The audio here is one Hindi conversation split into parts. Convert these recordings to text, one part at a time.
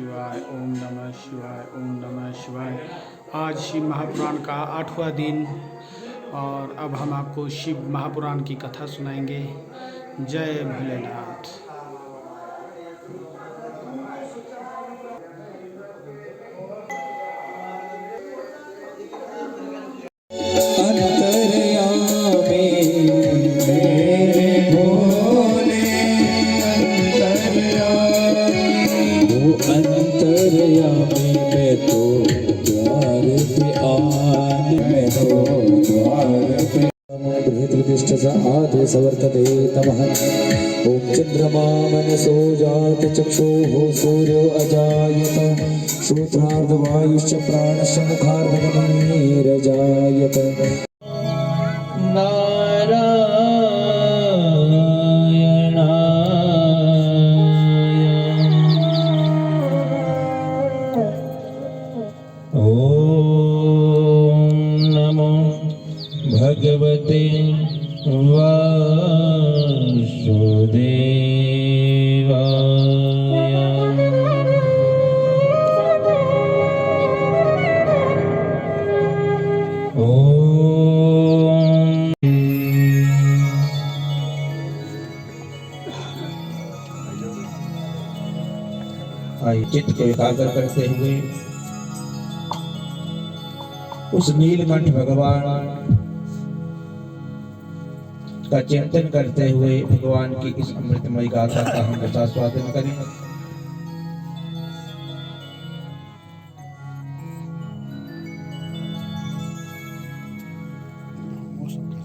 शिवाय, ओम नमः शिवाय, ओम नमः शिवाय। आज शिव महापुराण का 8वां दिन और अब हम आपको शिव महापुराण की कथा सुनाएंगे। जय भोलेनाथ। सवर्तते तमः। ॐ चन्द्रमा मनसो जात चक्षुः सूर्यो अजायत श्रोत्रार्धवायुश्च प्राणश्च मुखार्धगनिरजायत। भगवते वासुदेवाय। चित्त को एकाग्र करते हुए उस नीलकंठ भगवान का चिंतन करते हुए भगवान की इस अमृतमयी गाथा का हम आस्वादन करें।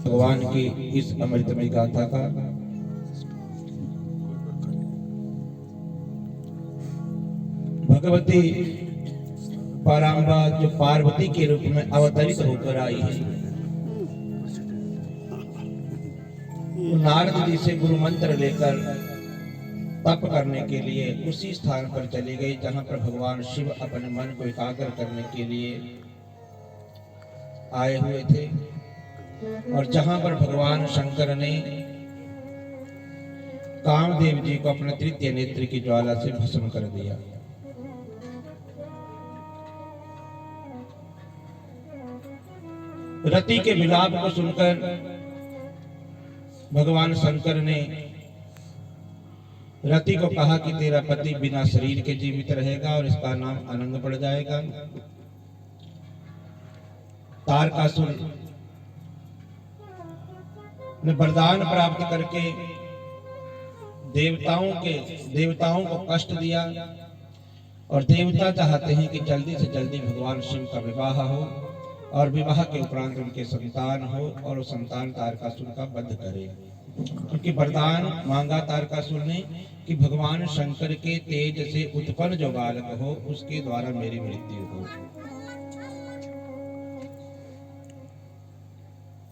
भगवान की इस अमृतमयी गाथा का भगवती पराम्बा जो पार्वती के रूप में अवतरित होकर आई है, नारद जी से गुरु मंत्र लेकर तप करने के लिए उसी स्थान पर चले गए जहां पर भगवान शिव अपने मन को एकाग्र करने के लिए आए हुए थे और जहां पर भगवान शंकर ने कामदेव जी को अपने तृतीय नेत्र की ज्वाला से भस्म कर दिया। रति के विलाप को सुनकर भगवान शंकर ने रति को कहा कि तेरा पति बिना शरीर के जीवित रहेगा और इसका नाम अनंग पड़ जाएगा। तारकासुर ने वरदान प्राप्त करके देवताओं को कष्ट दिया और देवता चाहते हैं कि जल्दी से जल्दी भगवान शिव का विवाह हो और विवाह के उपरांत उनके संतान हो और वो संतान तारकासुर का वध करे, क्योंकि वरदान मांगा तारकासुर ने कि भगवान शंकर के तेज से उत्पन्न जो बालक हो उसके द्वारा मेरी मृत्यु हो।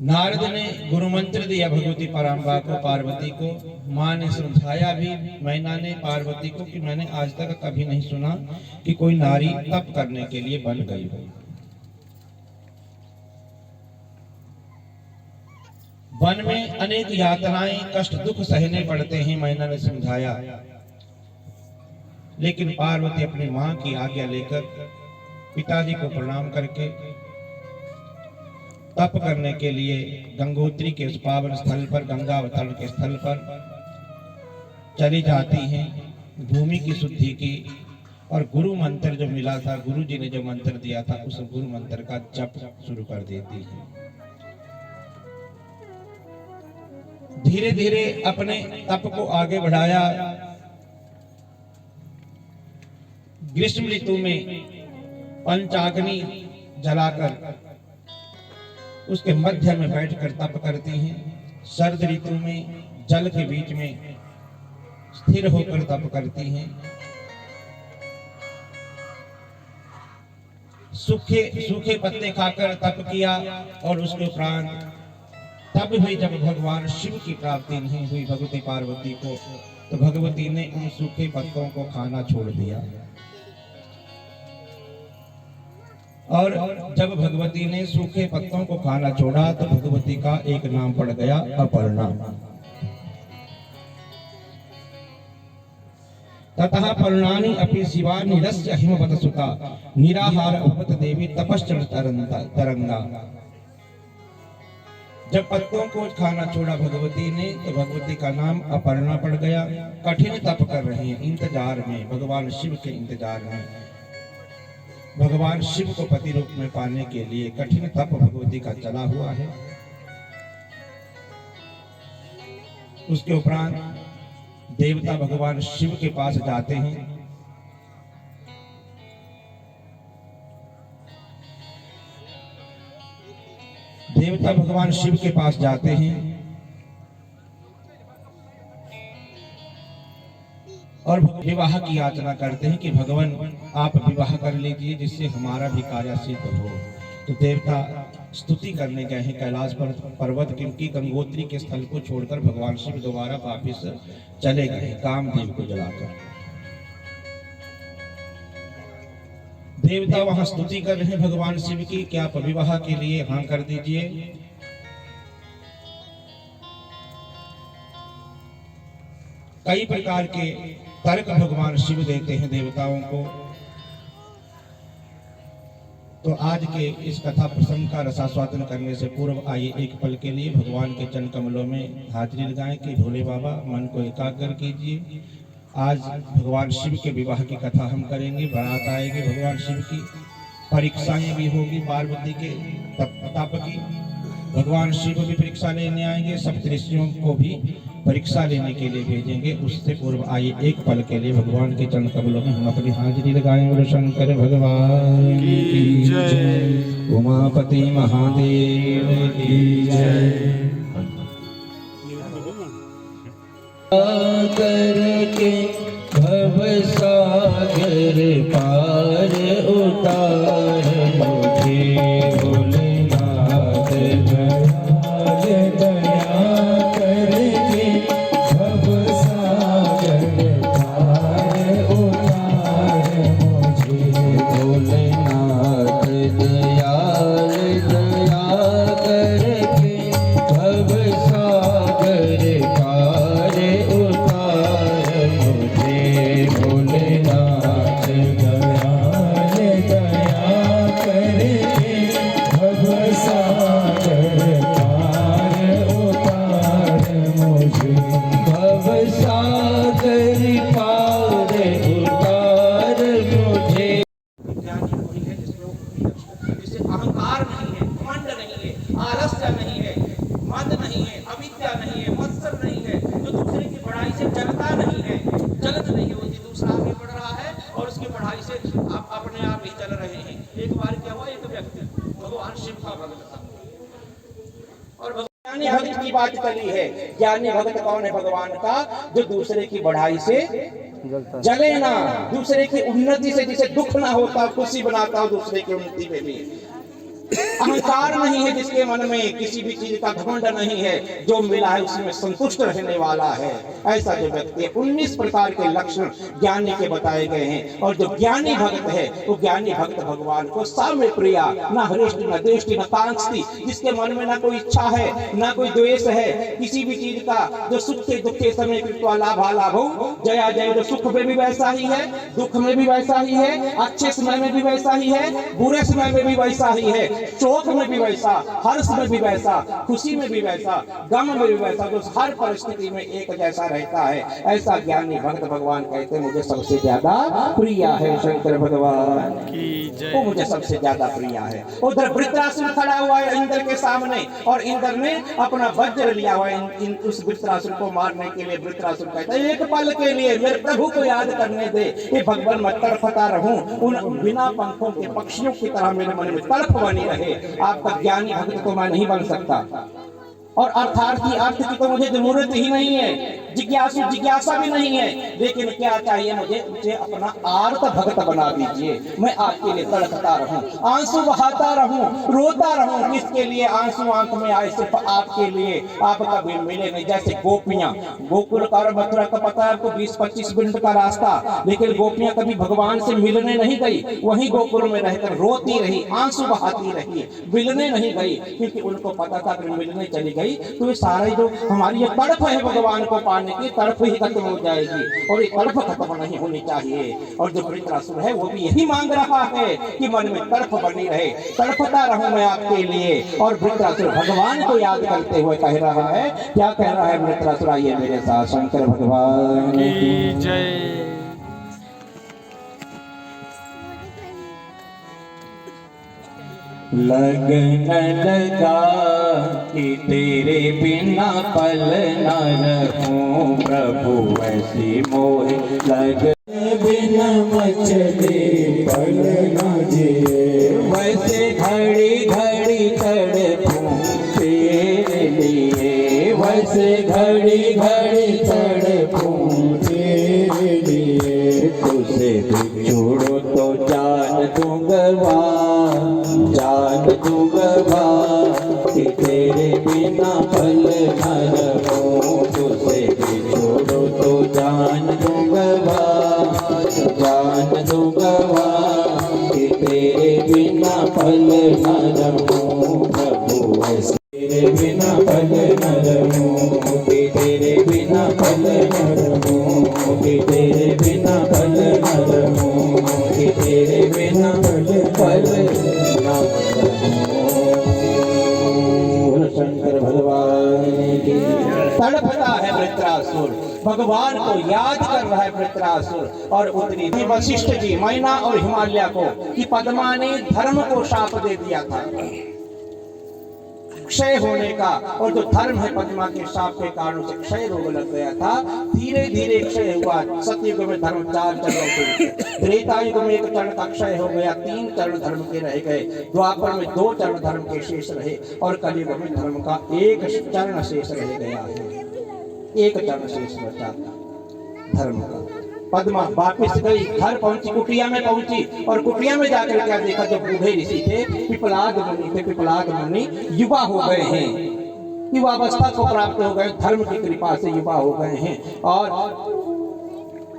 नारद ने गुरु मंत्र दिया भगवती पराम्बा को, पार्वती को। मां ने समझाया भी मैना ने पार्वती को कि मैंने आज तक कभी नहीं सुना कि कोई नारी तप करने के लिए बन गई हो। वन में अनेक यातनाएं कष्ट दुख सहने पड़ते हैं, मैना ने समझाया, लेकिन पार्वती अपनी मां की आज्ञा लेकर पिताजी को प्रणाम करके तप करने के लिए गंगोत्री के उस पावन स्थल पर, गंगा अवतरण के स्थल पर चली जाती हैं भूमि की शुद्धि की। और गुरु मंत्र जो मिला था, गुरु जी ने जो मंत्र दिया था, उस गुरु मंत्र का जप शुरू कर देती है। धीरे धीरे अपने तप को आगे बढ़ाया। ग्रीष्म ऋतु में पंचाग्नि जलाकर उसके मध्य में बैठकर तप करती हैं। शरद ऋतु में जल के बीच में स्थिर होकर तप करती हैं। सूखे पत्ते खाकर तप किया और उसके उपरांत तब भी जब भगवान शिव की प्राप्ति नहीं हुई भगवती पार्वती को, तो भगवती ने उन सूखे पत्तों को खाना छोड़ दिया। और जब भगवती ने सूखे पत्तों को खाना छोड़ा तो भगवती का एक नाम पड़ गया, अपर्णा। ततः पर्णानि अपि शिवा निरस्य हिमवत सुता निराहार अभवत देवी तपश्चर तरंगा। जब पत्तों को खाना छोड़ा भगवती ने तो भगवती का नाम अपर्णा पड़ गया। कठिन तप कर रहे हैं, इंतजार में, भगवान शिव के इंतजार में, भगवान शिव को पति रूप में पाने के लिए कठिन तप भगवती का चला हुआ है। उसके उपरांत देवता भगवान शिव के पास जाते हैं। देवता भगवान शिव के पास जाते हैं और विवाह की याचना करते हैं कि भगवान आप विवाह कर लीजिए जिससे हमारा भी कार्य सिद्ध हो। तो देवता स्तुति करने गए हैं कैलाश पर्वत, क्योंकि गंगोत्री के स्थल को छोड़कर भगवान शिव दोबारा वापिस चले गए कामदेव को जलाकर। देवता वहां स्तुति कर रहे हैं भगवान शिव की, क्या आप विवाह के लिए हाँ कर दीजिए। कई प्रकार के तर्क भगवान शिव देते हैं देवताओं को। तो आज के इस कथा प्रसंग का रसास्वादन करने से पूर्व आइए एक पल के लिए भगवान के चरण कमलों में हाजिरी लगाएं कि भोले बाबा मन को एकाग्र कीजिए। आज भगवान शिव के विवाह की कथा हम करेंगे, बारात आएगी भगवान शिव की, परीक्षाएं भी होगी पार्वती के तप की, भगवान शिव भी परीक्षा लेने आएंगे, सप्तऋषियों को भी परीक्षा लेने के लिए भेजेंगे। उससे पूर्व आइए एक पल के लिए भगवान के चरण कमलों में हम अपनी हाजिरी लगाएं। बोलो शंकर भगवान की जय, उमापति महादेव की जय। करके भव सागर पार उतार मुझे भोलेनाथ दयाल दया करके भव सागर पार उतार मुझे भोलेनाथ दयाल दया करके भव सागर पार उतार मुझे भोलेनाथ दयाल दया करके भव सागर पार उतार मुझे भव सागर पार उतार मुझे। ज्ञानी वही है जिससे अहंकार नहीं है, घमंड नहीं है, आलस्य नहीं है, मद नहीं है, अविद्या नहीं है, मत्सर नहीं है, जो दूसरे की बढ़ाई से जलता नहीं है, जलत नहीं है, वो दूसरा आगे बढ़ रहा है और उसकी बढ़ाई से आप अपने आप ही चल रहे हैं। एक बार क्या हुआ, एक व्यक्ति भगवान शिव का भक्त था और ज्ञानी भक्त की बात चली है। ज्ञानी भक्त कौन है भगवान का? जो दूसरे की बढ़ाई से जले ना, दूसरे की उन्नति से जिसे दुख ना होता, खुशी बनाता हो दूसरे की उन्नति में भी। अहंकार नहीं है जिसके मन में, किसी भी चीज का घमंड नहीं है, जो मिला है उसमें संतुष्ट रहने वाला है, ऐसा जो व्यक्ति है। 19 प्रकार के लक्षण ज्ञानी के बताए गए हैं और जो ज्ञानी भक्त है वो ज्ञानी भक्त भगवान को साम्य प्रिया, न हृष्टि न देष्टि न कांक्षति, जिसके मन में ना कोई इच्छा है ना कोई द्वेष है किसी भी चीज का, जो सुखे दुखे समय कृत्वा लाभालाभो जया जय, जो सुख में भी वैसा ही है, दुख में भी वैसा ही है, अच्छे समय में भी वैसा ही है, बुरे समय में भी वैसा ही है, शोक में भी वैसा, हर्ष में भी वैसा, खुशी में भी वैसा, गम में भी वैसा, जो हर परिस्थिति में एक जैसा रहता है, ऐसा ज्ञानी भक्त भगवान कहते हैं मुझे सबसे ज्यादा प्रिय है शंकर भगवान की जय, वो मुझे सबसे ज्यादा प्रिय है। उधर वृत्रासुर खड़ा हुआ है इंद्र के सामने और इंद्र ने अपना वज्र लिया हुआ है उस वृत्रासुर को मारने के लिए। वृत्रासुर कहता है एक पल के लिए मेरे प्रभु को याद करने दे, ये भगवान मैं तड़फता रहूं, उन बिना पंखों के पक्षियों की तरह मेरे मन में तड़प बनी रहे। आपका ज्ञानी भक्त तो मैं नहीं बन सकता और अर्थार्थी अर्थ की तो मुझे जरूरत ही नहीं है, जिज्ञासु जिज्ञासा भी नहीं है, लेकिन क्या चाहिए मुझे अपना आर्त भक्त बना दीजिए। मैं आपके लिए तड़पता रहूं, आंसू बहाता रहूं, रोता रहूं। किसके लिए आंसू आंख में आए? सिर्फ आपके लिए। आप कभी मिले नहीं। जैसे गोपियां, गोकुल का और मथुरा का पता है आपको 20-25 मिनट का रास्ता, लेकिन गोपियां कभी भगवान से मिलने नहीं गई, वहीं गोकुल में रहकर रोती रही, आंसू बहाती रही, मिलने नहीं गई, क्योंकि उनको पता था कि मिलने चली गई तो ये सारे जो हमारी ये तड़प है भगवान को पाने पाने की तड़प ही खत्म हो जाएगी, और ये तड़प खत्म नहीं होनी चाहिए। और जो वृत्रासुर है वो भी यही मांग रहा है कि मन में तड़प बनी रहे, तड़पता रहूं मैं आपके लिए। और वृत्रासुर भगवान को याद करते हुए कह रहा है, क्या कह रहा है वृत्रासुर? आइए मेरे साथ, शंकर भगवान की जय। लगन लगा कि तेरे बिना पल न रहूं प्रभु, ऐसी मोह लगन बिना मचले पल न जिए, वैसे घड़ी घड़ी तड़पूं तेरे लिए, वैसे घड़ी घड़ी तड़पूं तेरे लिए। तुझसे बिछुड़ो तो जान दूंगा, जान दूंगा कि तेरे बिना पल न रहूं। तुझसे बिछुड़ो तो जान दूंगा, जान दूंगा कि तेरे बिना पल न रहूं प्रभु, ऐसे तेरे बिना पल न रहूं, कि तेरे बिना पल न रहूं, कि तेरे बिना पल न रहूं, कि तेरे बिना पल न रहूं। शंकर भगवान की। तड़पता है वृत्रासुर, भगवान को याद कर रहा है वृत्रासुर। और उतनी थी वशिष्ठ जी, मैना और हिमालय को, कि पद्मा ने धर्म को शाप दे दिया था क्षय होने का, और जो धर्म है पद्मा के शाप के कारण उसे क्षय रोग लग गया था। धीरे धीरे क्षय हुआ। सतयुग में धर्म 4 चरणों के, त्रेता युग में 1 चरण का क्षय हो गया, 3 चरण धर्म के रह गए, द्वापर में 2 चरण धर्म के शेष रहे, और कलयुग में धर्म का 1 चरण शेष रह गया है, 1 चरण शेष बचा धर्म का। पद्मा वापिस गई, घर पहुंची, कुटिया में पहुंची, और कुटिया में जाकर क्या देखा? जो बूढ़े ऋषि थे, पिपलाद मुनि थे, पिपलाद मुनि युवा हो गए हैं, युवावस्था को प्राप्त हो गए, धर्म की कृपा से युवा हो गए हैं। और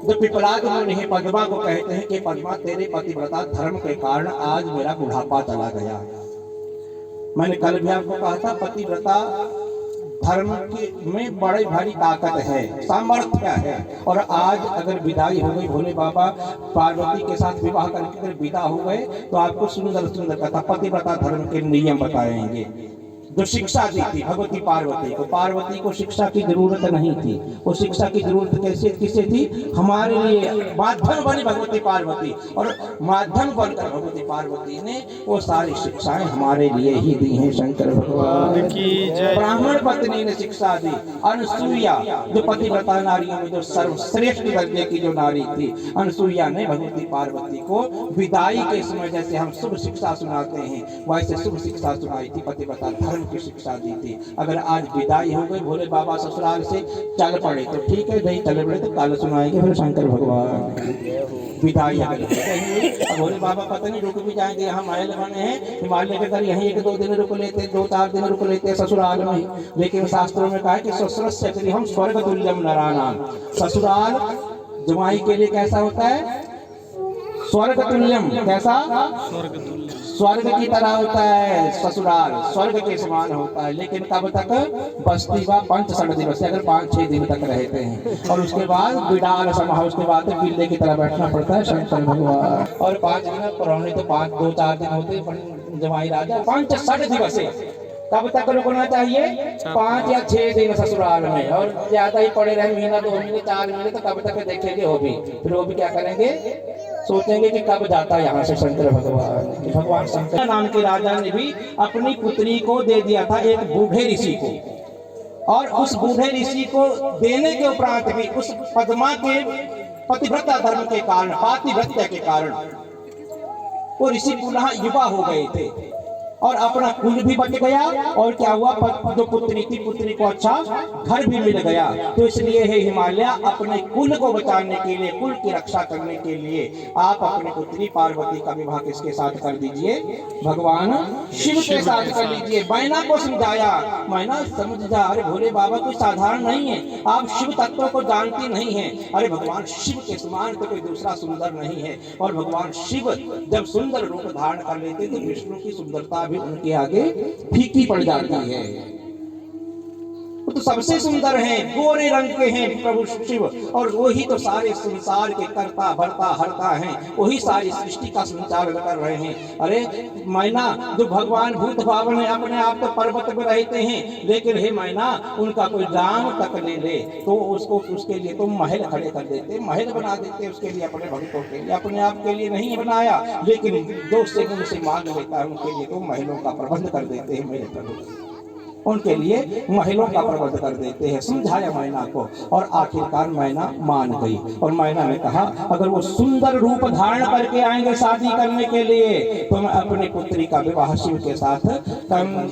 जो पिपलाद मुनि है पद्मा को कहते हैं कि पद्मा तेरे पतिव्रता धर्म के कारण आज मेरा बुढ़ापा चला गया। मैंने कल भी आपको कहा था, पतिव्रता धर्म की में बड़ी भारी ताकत है, सामर्थ्य है। और आज अगर विदाई हो गई, भोले बाबा पार्वती के साथ विवाह करके अगर विदा हो गए, तो आपको सुंदर सुंदर कथा पतिव्रता धर्म के नियम बताएंगे। जो शिक्षा दी थी भगवती पार्वती को शिक्षा की जरूरत नहीं थी। वो शिक्षा की जरूरत कैसे किसे थी? हमारे लिए माध्यम बनी भगवती पार्वती, और माध्यम बनकर भगवती पार्वती ने वो सारी शिक्षाएं हमारे लिए ही दी हैं। शंकर भगवान की जय। ब्राह्मण पत्नी ने शिक्षा दी, अनुसुईया जो पतिव्रता नारियों में जो सर्वश्रेष्ठ दर्जे की जो नारी थी, अनुसुईया ने भगवती पार्वती को विदाई के समय जैसे हम शुभ शिक्षा सुनाते हैं, वैसे शुभ शिक्षा सुनाई थी, पतिव्रता धर्म की शिक्षा दी थी। अगर आज विदाई हो गई, भोले बाबा ससुराल से चल पड़े तो ठीक है, नहीं चल पड़े तो कल सुनाएंगे फिर शंकर भगवान विदाई। अगर भोले बाबा पता नहीं रुक भी जाएंगे, यहाँ महल बने हैं हिमालय के घर, यहीं 1-2 दिन रुक लेते, 2-4 दिन रुक लेते ससुराल में। लेकिन शास्त्रों में कहा है कि ससुरस्य गृहं स्वर्ग तुल्यम नराणाम, ससुराल जमाई के लिए कैसा होता है? स्वर्ग तुल्यम। कैसा? स्वर्ग तुल्य, स्वर्ग की तरह होता है ससुराल, स्वर्ग के समान होता है। लेकिन कब तक? बस्ती व 5-6 दिवस, अगर 5-6 दिन तक रहते हैं, और उसके बाद बिडाल समाह, उसके बाद बिल्ले की तरह बैठना पड़ता है शंकर भगवान। और 5 दिन पुराने तो 2-4 दिन होते, जमाई राजा 5-6 दिवस कब तक रुकना चाहिए? 5 या 6 दिन ससुराल में, और ज्यादा ही पड़े रहे, महीना 2 महीने 4 महीने, तो कब तक देखेंगे वो भी। फिर वो भी क्या करेंगे? सोचेंगे कि कब जाता है यहाँ से शंकर भगवान। भगवान शंकर नाम के राजा ने भी अपनी पुत्री को दे दिया था एक बूढ़े ऋषि को, और उस बूढ़े ऋषि को देने के उपरांत भी उस पद्मा के पतिव्रता धर्म के कारण, पातिव्रत्य के कारण वो ऋषि पुनः युवा हो गए थे, और अपना कुल भी बच गया। और क्या हुआ? जो पुत्री थी, पुत्री को अच्छा घर भी मिल गया। तो इसलिए है हिमालय, अपने कुल को बचाने के लिए, कुल की रक्षा करने के लिए आप अपनी पुत्री पार्वती का विवाह किसके साथ कर दीजिए? भगवान शिव के साथ कर लीजिए। मैना को समझाया, मैना समझ जा, अरे भोले बाबा कोई साधारण नहीं है, आप शिव तत्व को जानती नहीं है। अरे भगवान शिव के समान तो कोई दूसरा सुंदर नहीं है। और भगवान शिव जब सुंदर रूप धारण कर लेते तो विष्णु की सुंदरता भी उनके आगे फीकी पड़ जाती है। तो सबसे सुंदर हैं, गोरे रंग के हैं प्रभु शिव, और वही तो सारे संसार के कर्ता भरता हरता हैं, वही सारी सृष्टि का संचालन कर रहे हैं। अरे मैना, जो भगवान भूत भावन है, अपने आप तो पर्वत में रहते हैं, लेकिन हे मैना, उनका कोई नाम तक ले ले तो उसको, उसके लिए तुम महल खड़े कर देते, महल बना देते उसके लिए, अपने भक्तों के लिए, अपने आप के लिए नहीं बनाया, लेकिन जो से मुझसे मांग लेता है उनके लिए तो महलों का प्रबंध कर देते हैं मेरे प्रभु, उनके लिए महलों का प्रबंध कर देते हैं। समझाया मैना को, और आखिरकार मैना मान गई, और मैना ने कहा अगर वो सुंदर रूप धारण करके आएंगे शादी करने के लिए तो मैं अपनी पुत्री का विवाह शिव के साथ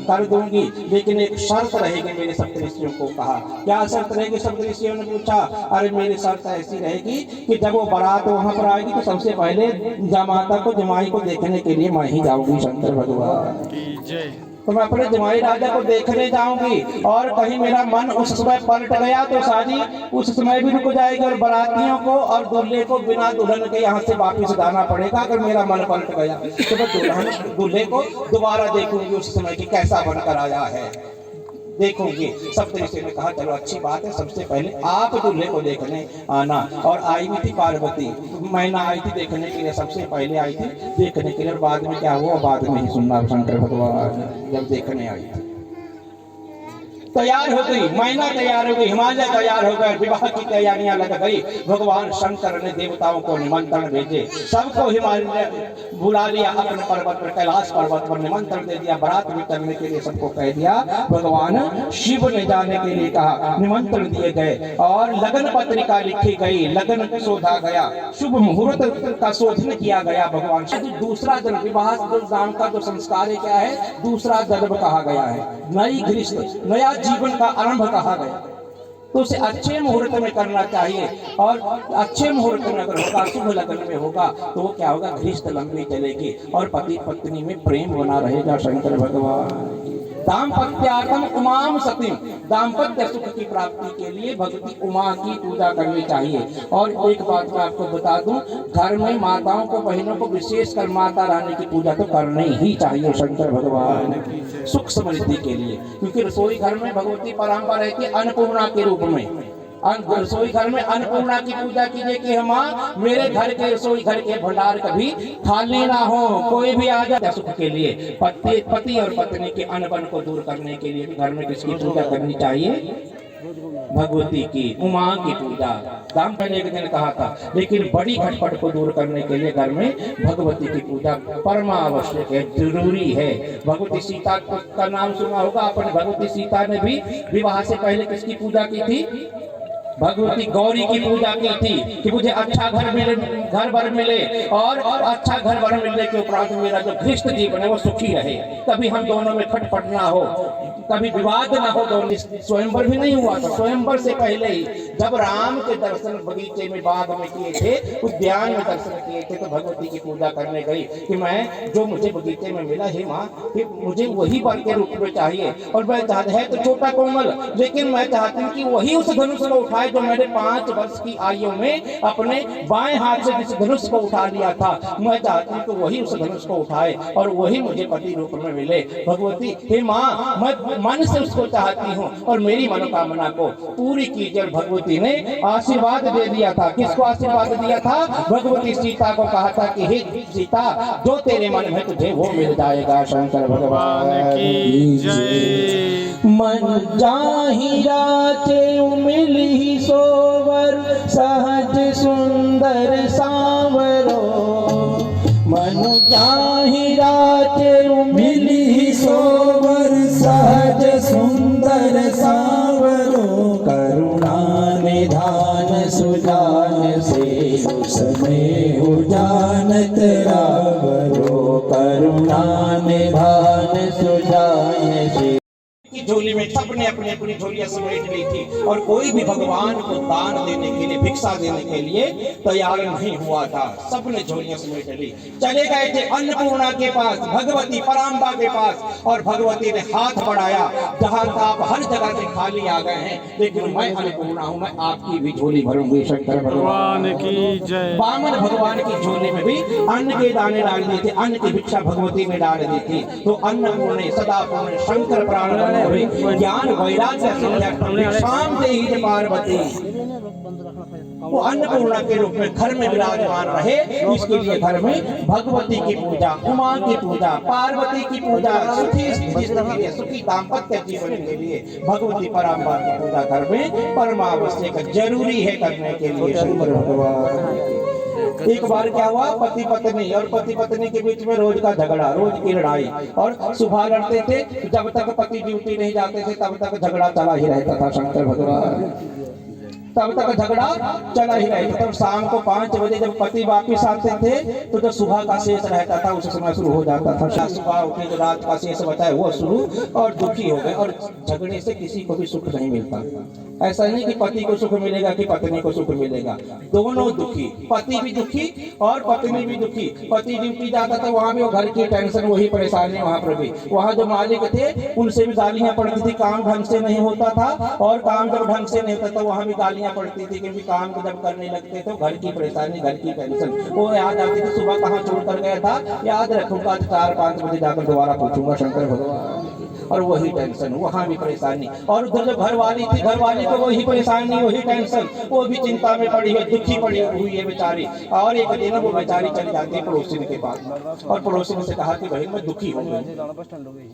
कर दूंगी, लेकिन एक शर्त रहेगी। मेरे सप्तऋषियों को कहा, क्या शर्त रहेगी? सप्तऋषियों ने पूछा, अरे मेरी शर्त ऐसी रहेगी कि जब वो बारात वहां पर आएगी तो सबसे पहले जमाता को, जमाई को देखने के लिए मैं ही जाऊंगी, शंकर भगवान की जय। तो मैं अपने जमाई राजा को देखने जाऊंगी, और कहीं मेरा मन उस समय पलट गया तो शादी उस समय भी रुक जाएगी, और बारातियों को और दूल्हे को बिना दुल्हन के यहाँ से वापस जाना पड़ेगा। अगर मेरा मन पलट गया तो मैं दूल्हे को दोबारा देखूंगी उस समय की कैसा बनकर आया है, देखूंगी। सप्तऋषि ने कहा चलो अच्छी बात है, सबसे पहले आप दूल्हे को देखने आना। और आई भी थी पार्वती, मैना आई थी देखने के लिए, सबसे पहले आई थी देखने के लिए, और बाद में क्या हुआ बाद में ही सुनना शंकर भगवान जब देखने आई थी। तैयार हो गई मैना, तैयार हो गई, हिमालय तैयार हो गए, विवाह की तैयारियां लग गई। भगवान शंकर ने देवताओं को निमंत्रण भेजे, सबको हिमालय बुला लिया, अपने पर्वत पर, कैलाश पर्वत पर निमंत्रण दे दिया, बारात में करने के लिए सबको कह दिया। भगवान शिव ने जाने के लिए कहा, निमंत्रण दिए गए, और लगन पत्रिका लिखी गई, लगन शोधा गया, शुभ मुहूर्त का शोधन किया गया। भगवान दूसरा जन्म, विवाह नाम का जो संस्कार है क्या है, दूसरा जन्म कहा गया है, नई गृहस्थ, नया जीवन का आरंभ कहा गया, तो उसे अच्छे मुहूर्त में करना चाहिए। और अच्छे मुहूर्त में अगर होगा, शुभ लगन में होगा, तो वो क्या होगा, गृहस्थ लंबी चलेगी और पति पत्नी में प्रेम बना रहेगा। शंकर भगवान दाम्पत्यार्थम उमाम सतीम, दाम्पत्य सुख की प्राप्ति के लिए भगवती उमा की पूजा करनी चाहिए। और एक बात मैं आपको बता दूं, घर में माताओं को, बहनों को, विशेषकर माता रानी की पूजा तो करनी ही चाहिए शंकर भगवान सुख समृद्धि के लिए, क्योंकि रसोई घर में भगवती परंपरा रहती है अन्नपूर्णा के रूप में। रसोई घर में अन्नपूर्णा की पूजा कीजिए कि माँ मेरे घर के रसोई घर के भंडार कभी खाली ना हो, कोई भी आ जाए सुख के लिए। पति और पत्नी के अनबन को दूर करने के लिए घर में किसकी पूजा करनी चाहिए, भगवती की, उमा की पूजा। दाम पहले एक दिन कहा था, लेकिन बड़ी खटपट को दूर करने के लिए घर में भगवती की पूजा परमावश्यक है, जरूरी है। भगवती सीता का नाम सुना होगा आपने, भगवती सीता ने भी विवाह से पहले किसकी पूजा की थी, भगवती गौरी की पूजा की थी कि मुझे अच्छा घर मिले, घर भर मिले, और अच्छा घर भर मिलने के उपरांत मेरा जो गृहस्थ जीवन है वो सुखी रहे, कभी हम दोनों में खटपट ना हो, कभी विवाद ना हो। दोनों स्वयंवर भी नहीं हुआ था, स्वयंवर से पहले ही जब राम के दर्शन बगीचे में, बाग में किए थे, उद्यान में दर्शन किए थे, तो भगवती की पूजा करने गई कि मैं जो मुझे बगीचे में मिला है माँ, मुझे वही वर के रूप में चाहिए, और मैं चाहता है तो छोटा कोमल, लेकिन मैं चाहती हूँ कि वही उस धनुष को उठाए जो मैंने 5 वर्ष की आयु में अपने बाएं हाथ से जिस धनुष को उठा लिया था, मैं चाहती हूँ कि वही उस धनुष को उठाए और वही मुझे पति रूप में मिले। भगवती हे माँ, मैं मन से उसको चाहती हूँ और मेरी मनोकामना को पूरी कीजिए। और भगवती ने आशीर्वाद दे दिया था। किसको आशीर्वाद दिया था? भगवती सीता को कहा था कि हे सीता, जो तेरे मन में तुझे वो मिल जाएगा। शंकर भगवान की जय। मन जाहि राचे मिली सोवर, सहज सुंदर सांवरो, मन जाहि राचे मिली सोवर, सहज सुंदर सांवरो, करुणा निधान सुजान से उसमें हो जानत रावरो, करुणा निधान सुजान से। झोली में सबने अपनी अपनी झोलियां समेट ली थी और कोई भी भगवान को दान देने के लिए, भिक्षा देने के लिए तैयार नहीं हुआ था। सबने झोलियां समेट ली, चले गए थे अन्नपूर्णा के पास, भगवती पराम्बा के पास, और भगवती ने हाथ बढ़ाया, जहां आप हर जगह से खाली आ गए हैं, लेकिन मैं अन्नपूर्णा हूं, मैं आपकी भी झोली भरूंगी। शंकर भगवान की जय। वामन भगवान की झोली में भी अन्न के दाने डाल दिए थे, अन्न की भिक्षा भगवती ने डाल दी थी। तो अन्नपूर्णे सदा पूर्ण शंकर प्राण हुए ज्ञान वैराग्य सिद्ध्यर्थम शाम दे ही पार्वती, वो अन्नपूर्णा के रूप में घर में विराजमान रहे। इसके लिए घर में भगवती की पूजा, उमा की पूजा, पार्वती की पूजा, सुखी दाम्पत्य जीवन के लिए भगवती पराम्बा की पूजा घर में परमावश्यक जरूरी है करने के लिए। शंकर भगवान एक बार क्या हुआ, पति पत्नी के बीच में रोज का झगड़ा, रोज की लड़ाई, और सुबह लड़ते थे, जब तक पति ड्यूटी नहीं जाते थे तब तक झगड़ा चला ही रहता था। शंकर भगवान तब तक झगड़ा चला ही रहता था। शाम को 5 बजे जब पति वापिस आते थे तो जो सुबह का शेष रहता था उस समय शुरू हो जाता था। सुबह उठे जो रात का शेष बचा है वो शुरू, और दुखी हो गए। और झगड़े से किसी को भी सुख नहीं मिलता। ऐसा नहीं कि पति को सुख मिलेगा कि पत्नी को सुख मिलेगा, दोनों दुखी, पति भी दुखी और पत्नी भी दुखी। पति ड्यूटी जाता था, वहां भी वो घर की टेंशन, वही परेशानी वहां पर भी। वहां जो मालिक थे उनसे भी गालियां पड़ती थी, काम ढंग से नहीं होता था, और काम जब ढंग से नहीं होता था वहां भी गालियां पड़ती थी, क्योंकि काम को जब करने लगते तो घर की परेशानी, घर की टेंशन वो याद आती थी। सुबह कहाँ छोड़ कर गया था याद रखूंगा, 4-5 बजे जाकर दोबारा पूछूंगा। शंकर भगवान और वही टेंशन, वहां भी परेशानी। और उधर जो घर वाली थी, घर वाली को वही परेशानी, वही टेंशन, वो भी चिंता में पड़ी है, दुखी पड़ी हुई है बेचारी। और एक दिन वो बेचारी चली जाती है पड़ोसी के पास, और पड़ोसी से कहा कि भाई मैं दुखी हो गई,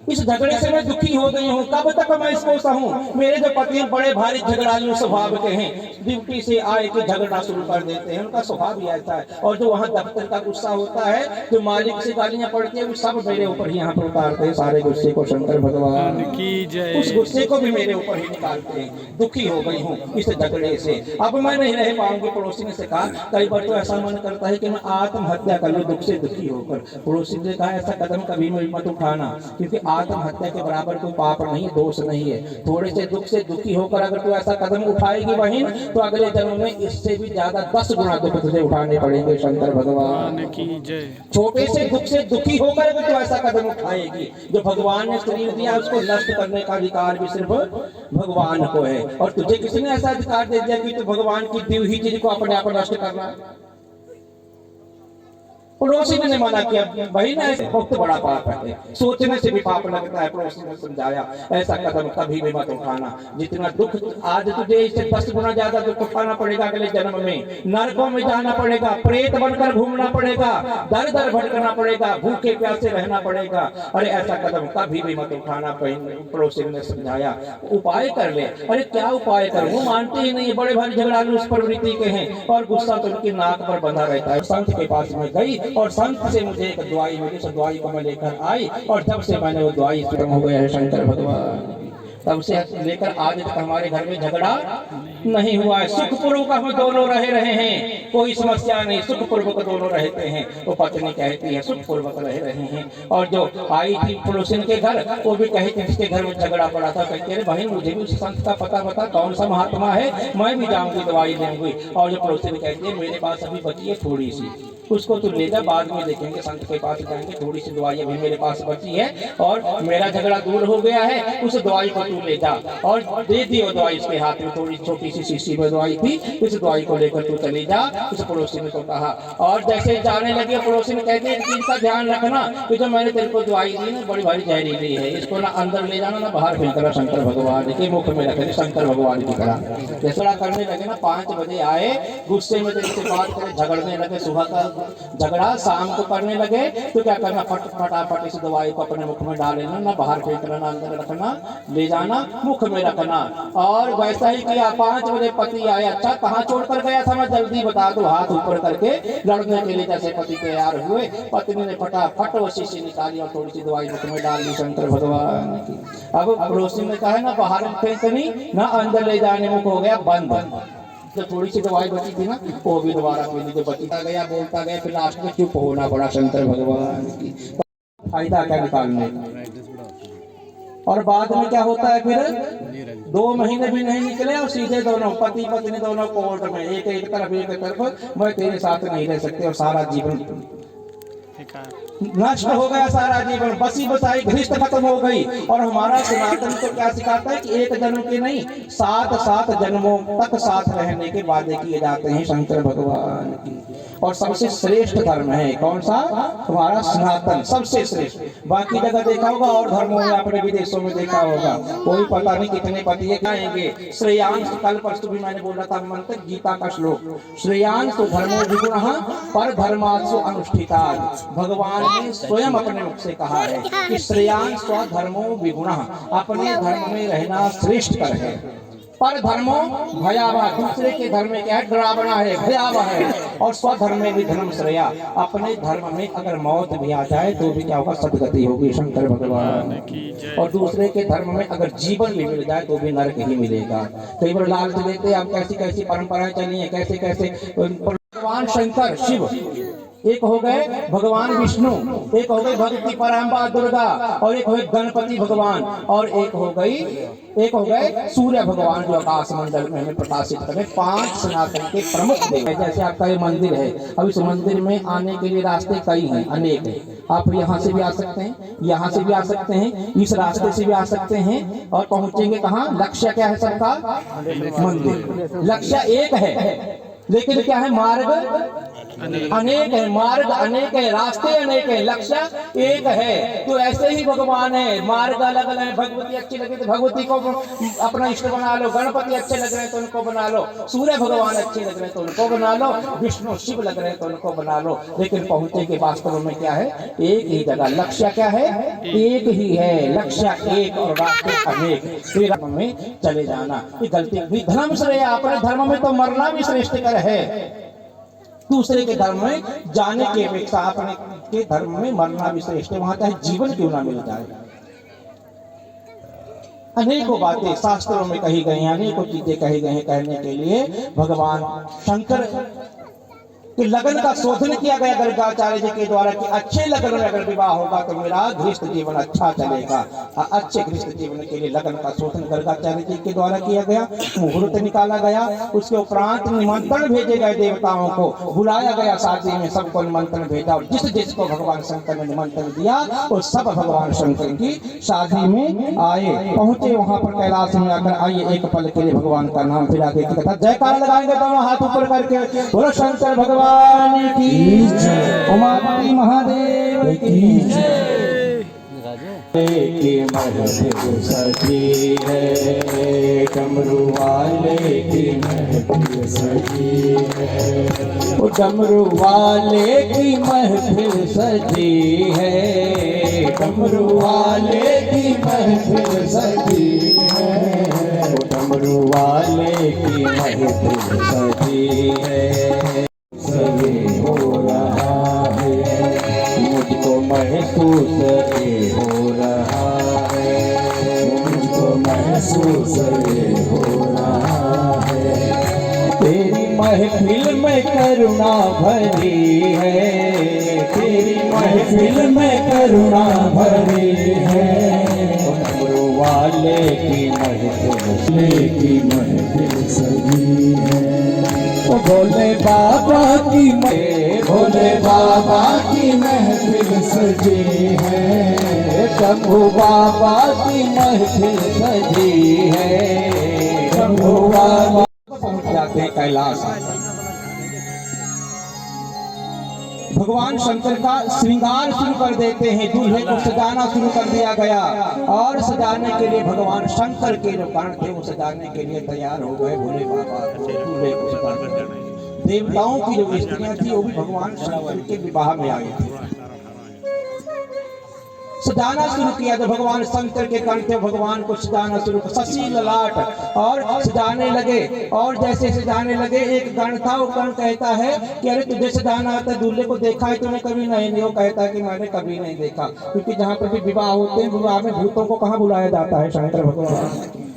इस झगड़े से मैं दुखी हो गई हूँ, कब तक मैं इसको सहूं। मेरे जो पति बड़े भारी झगड़ालू स्वभाव के हैं, ड्यूटी से आए के झगड़ा शुरू कर देते हैं, उनका स्वभाव भी ऐसा है। और जो वहाँ दफ्तर का गुस्सा होता है, जो मालिक से गालियां पड़ती है, वो सब मेरे ऊपर ही यहाँ पर उतारते हैं सारे गुस्से को। शंकर भगवान की जय। उस गुस्से को भी मेरे ऊपर ही निकालते हैं। दुखी हो गई हूँ इस झगड़े से, अब मैं नहीं रह पाऊंगी। पड़ोसी ने से कहा, कई बार तो ऐसा मन करता है कि मैं आत्महत्या कर लूं, दुख से दुखी होकर। पड़ोसी ने कहा, ऐसा कदम कभी मत उठाना, क्योंकि आत्महत्या के बराबर कोई पाप नहीं है, दोष नहीं है। थोड़े से दुख से दुखी होकर अगर तू ऐसा कदम उठाएगी बहन, तो अगले जन्म में इससे भी ज्यादा 10 गुना दुख तुझे उठाने पड़ेंगे। शंकर भगवान की जय। छोटे से दुख से दुखी होकर अगर तू ऐसा कदम उठाएगी, जो भगवान ने शरीर दिया उसको नष्ट करने का अधिकार भी सिर्फ भगवान को है। और तुझे किसी ने ऐसा अधिकार दे दिया कि तू भगवान की दी हुई चीज को अपने आप नष्ट करना। पड़ोसी ने मना किया, भाई ना ऐसे बहुत बड़ा पाप है, सोचने से भी पाप लगता है। पड़ोसी ने समझाया, ऐसा कदम कभी भी मत उठाना। जितना दुख आज तुझे इससे 10 गुना ज्यादा दुख उठाना पड़ेगा अगले जन्म में। नरकों में जाना पड़ेगा, प्रेत बनकर घूमना पड़ेगा, दर दर भटकना पड़ेगा, भूखे प्यासे रहना पड़ेगा। अरे ऐसा कदम कभी भी मत उठाना। पड़ोसी ने समझाया, उपाय कर ले। अरे क्या उपाय करूं, वो मानते ही नहीं, बड़े भारी झगड़ालू उस प्रवृत्ति के हैं, और गुस्सा तो उनकी नाक पर बंधा रहता है। संत के पास में गई और संत से मुझे एक दवाई मिली, उस दवाई को मैं लेकर आई, और जब से मैंने वो दवाई खत्म हो गया है। शंकर भगवान तब से लेकर आज तक हमारे घर में झगड़ा नहीं हुआ है। सुखपूर्वक हम दोनों रहे हैं, कोई समस्या नहीं, सुखपूर्वक दोनों रहते हैं। वो पत्नी कहती है सुखपूर्वक रह रहे हैं। और जो आई थी पड़ोसिन के घर, वो भी कहती जिसके घर में झगड़ा पड़ा था, कहती है भाई मुझे भी उस संत का पता बता, कौन सा महात्मा है, मैं भी जाऊंगी दवाई लेंगी। और जो पड़ोसिन कहती है मेरे पास अभी बची है थोड़ी सी, उसको तू ले जा, बाद में देखेंगे, संत के पास जाएंगे, थोड़ी सी दवाई अभी मेरे पास बची है, और मेरा झगड़ा दूर हो गया है, उस दवाई को तू ले जा। और दे दी वो दवाई उसके हाथ में, थोड़ी छोटी सी शीशी में दवाई थी, इस दवाई को लेकर तू चली जा, उस पड़ोसी ने तो कहा। और जैसे जाने लगे पड़ोसी ने कहते एक चीज का ध्यान रखना कि जो मैंने तेरे को दवाई दी ना बड़ी भारी जहरीली है, इसको ना अंदर ले जाना ना बाहर फेंकना। शंकर भगवान के मुख में रखे, शंकर भगवान की तरह फैसला करने लगे ना। 5 बजे आए, गुस्से में तेरे से बात करे, झगड़ने लगे, सुबह का झगड़ा शाम को करने लगे, तो क्या करना, फटाफट इस दवाई को अपने मुख में डाल लेना, ना बाहर फेंकना, ना अंदर रखना, ले जाना, मुख में रखना। और वैसा ही किया। 5 बजे पति आया, अच्छा कहाँ छोड़ कर गया था, मैं जल्दी बता दो। हाथ ऊपर करके लड़ने के लिए जैसे पति तैयार हुए, पत्नी ने फटाफट वो शीशी निकाली और थोड़ी सी दवाई मुख में डाल दी। शंकर भगवान की। अब पड़ोसी ने कहा ना बाहर फेंकनी, ना अंदर ले जाने, मुख हो गया बंद। जो थोड़ी सी दवाई बची थी ना, वो भी दोबारा पीने जो बचता गया, बोलता गया, फिर लास्ट में चुप होना पड़ा। शंकर भगवान की फायदा क्या निकालने का। और बाद में क्या होता है, फिर 2 महीने भी नहीं निकले और सीधे दोनों पति पत्नी दोनों कोर्ट में, एक तरफ मैं तेरे साथ नहीं रह सकते, और सारा जीवन नष्ट हो गया, सारा जीवन बसी बसाई घनिष्ठ खत्म हो गई। और हमारा सनातन तो क्या सिखाता है कि एक जन्म के नहीं 7 जन्मों तक साथ रहने के वादे किए जाते हैं। शंकर भगवान की। और सबसे श्रेष्ठ धर्म है। कौन सा? तुम्हारा सनातन सबसे श्रेष्ठ। बाकी जगह देखा होगा और धर्मों में, अपने विदेशों में देखा होगा, कोई पता नहीं कितने पति आएंगे। श्रेयांश, कल परसों भी मैंने बोला था मंत्र, गीता का श्लोक, श्रेयांश तो धर्मो विगुणः पर धर्मासु अनुष्ठितात्। भगवान ने स्वयं अपने मुख से कहा है कि श्रेयांश स्वधर्मो विगुणः, अपने धर्म में रहना श्रेष्ठ कर है। पर धर्मो भयावह, दूसरे के धर्म में क्या है? डरावना है, भयावह है। और स्वधर्म में भी धर्म श्रेया, अपने धर्म में अगर मौत भी आ जाए तो भी क्या होगा? सदगति होगी, शंकर भगवान। और दूसरे के धर्म में अगर जीवन भी मिल जाए तो भी नरक ही मिलेगा। कई बार लालच देते, अब कैसी कैसी परंपराएं चली हैं, कैसे कैसे भगवान शंकर शिव एक हो गए, भगवान विष्णु एक हो गई, भगवती पराम्बा दुर्गा, और एक हो गए गणपति भगवान, और एक हो गए सूर्य भगवान जो आकाश मंडल में हमें प्रकाशित करे। 5 सनातन के प्रमुख देव। जैसे आपका ये मंदिर है, अब इस मंदिर में आने के लिए रास्ते कई हैं, अनेक हैं। आप यहाँ से भी आ सकते हैं, यहाँ से भी आ सकते हैं, इस रास्ते से भी आ सकते हैं, और पहुंचेंगे कहाँ? लक्ष्य क्या है सबका? मंदिर। लक्ष्य एक है, लेकिन क्या है? मार्ग अनेक है, मार्ग अनेक है, रास्ते अनेक है, लक्ष्य एक है। तो ऐसे ही भगवान है, मार्ग अलग अलग है। भगवती अच्छी लगे तो भगवती को अपना इष्ट बना लो, गणपति अच्छे लग रहे हैं तो उनको बना लो, सूर्य भगवान अच्छे लग रहे हैं तो उनको बना लो, विष्णु शिव लग रहे हैं तो उनको बना लो। लेकिन पहुंचे के वास्तव में क्या है? एक ही जगह। लक्ष्य क्या है? एक ही है, लक्ष्य एक और रास्ते अनेक। श्री में चले जाना ये गलती भी। धर्म श्रेय, अपने धर्म में तो मरना भी श्रेष्ठकर है, दूसरे के धर्म में जाने की अपेक्षा अपने के धर्म में मरना भी श्रेष्ठ है। वहां चाहे जीवन क्यों ना मिल जाए। अनेकों बातें शास्त्रों में कही गई हैं, अनेकों चीजें कही गई हैं। कहने के लिए भगवान शंकर कि लगन का शोधन किया गया गर्गाचार्य जी के द्वारा कि अच्छे लगन में अगर विवाह होगा तो मेरा गृहस्थ जीवन अच्छा चलेगा। अच्छे गृहस्थ जीवन के लिए लगन का शोधन गर्गाचार्य जी के द्वारा किया गया, मुहूर्त निकाला गया। उसके उपरांत निमंत्रण भेजे गए, देवताओं को बुलाया गया, शादी में सबको निमंत्रण भेजा, और जिस जिसको भगवान शंकर ने निमंत्रण दिया वो सब भगवान शंकर की शादी में आए, पहुंचे। वहां पर कैलाश में आकर आइए एक पल के लिए भगवान का नाम फिर आगे की कथा। जयकार लगाएंगे दोनों हाथ ऊपर करके, बोलो शंकर भगवान की जय, उमापति महादेव की जय। की महफिल सजी है, डमरू वाले की महफिल सजी है, वो डमरू वाले की महफिल सजी है, डमरू वाले की महफिल सजी है, वो डमरू वाले की महफिल सजी है। सही हो रहा है मुझको महसूस ये हो रहा है, मुझको महसूस ये हो रहा है। तेरी महफिल में करुणा भरी है, तेरी महफिल में करुणा भरी है, डमरू वाले की महफिल सजी है। भोले बाबा की भोले बाबा की महफिल सजी है, शंभू बाबा की महफिल सजी है, शंभू बाबा पहुंच जाते हैं कैलाश। भगवान शंकर का श्रृंगार शुरू कर देते हैं, दूल्हे को सजाना शुरू कर दिया गया, और सजाने के लिए भगवान शंकर के जो कर्ण थे वो सजाने के लिए तैयार हो गए। भोले बाबा दूल्हे को सजाने, देवताओं की जो स्त्रियां थी वो भी भगवान शंकर के विवाह में आई थी, सजाना शुरू किया। तो भगवान शंकर के कर्ण थे, भगवान को सजाना शुरू किया, शशि ललाट, और सजाने लगे। और जैसे सजाने लगे एक गण था, वो गण कहता है कि अरे तुझे सजाना आता है, दूल्हे को देखा है तूने कभी? नहीं। वो कहता है कि मैंने कभी नहीं देखा, क्योंकि जहाँ पर भी विवाह होते हैं, विवाह में भूतों को कहाँ बुलाया जाता है? शंकर भगवान।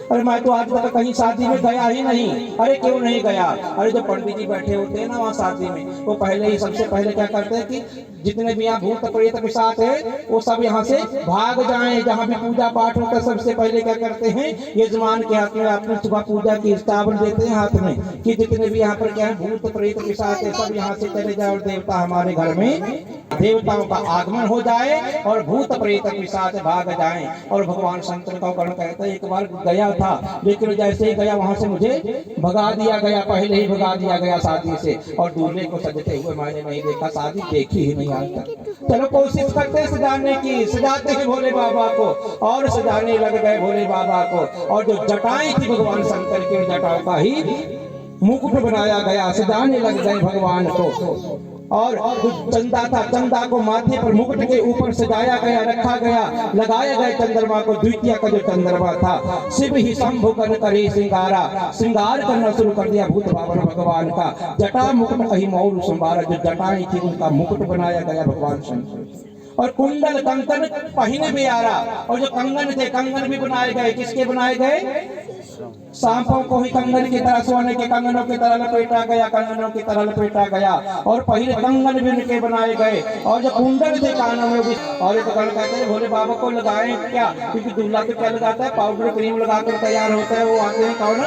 अरे मैं तो आज तक कहीं शादी में गया ही नहीं। अरे क्यों नहीं गया? अरे जो पंडित जी बैठे होते हैं ना वहाँ शादी में, वो पहले ही सबसे पहले क्या करते हैं कि जितने भी यहाँ भूत प्रेत के साथ है वो सब यहाँ से भाग जाएं। जहाँ भी पूजा पाठ होता है सबसे पहले क्या करते हैं, यजमान के हाथ में अपने सुबह पूजा की स्थापन देते हैं हाथ में, कि जितने भी यहाँ पर क्या है भूत प्रेत के साथ है सब यहाँ से चले जाए और देवता हमारे घर में देवताओं का आगमन हो जाए और भूत प्रेत पिशाच भाग जाएं। और भगवान शंकर का वर्ण कहते हैं, एक बार गया था लेकिन जैसे ही गया वहां से मुझे भगा दिया गया, पहले ही भगा दिया गया शादी से, और दूल्हे को सजते हुए मैंने नहीं देखा, शादी देखी ही नहीं आज तक। चलो कोशिश करते हैं सजाने की, सजाते हैं भोले बाबा को, और सजाने लग गए भोले बाबा को। और जो जटाएं थी भगवान शंकर की, जटाओं का ही मुकुट बनाया गया, सजाने लग गए भगवान को। और जो चंदा था, चंदा को माथे पर मुकुट के ऊपर सजाया गया, रखा गया, लगाया गया चंद्रमा को। द्वितीय का जो चंद्रमा था, शिव ही शंभु कर करे श्रृंगारा, श्रृंगार करना शुरू कर दिया भूत भावन भगवान का। जटा मुकुट कही मौर संवारा, जो जटाएं थी उनका मुकुट बनाया गया भगवान शंकर। और कुंडल कंकन पहने भी आ रहा, और जो कंगन थे, कंगन भी बनाए गए। किसके बनाए गए? सांपों को ही कंगन की तरह, सोने के कंगनों की तरह लपेटा गया, कंगनों की तरह लपेटा गया। और पहले कंगन भी उनके बनाए गए, और जो कुंडल थे कानों में भी। और एक कण कहते हैं भोले बाबा को लगाए क्या, क्योंकि दूल्हा तो क्या लगाता है, पाउडर क्रीम लगाकर तैयार होता है। वो आते हैं कौन?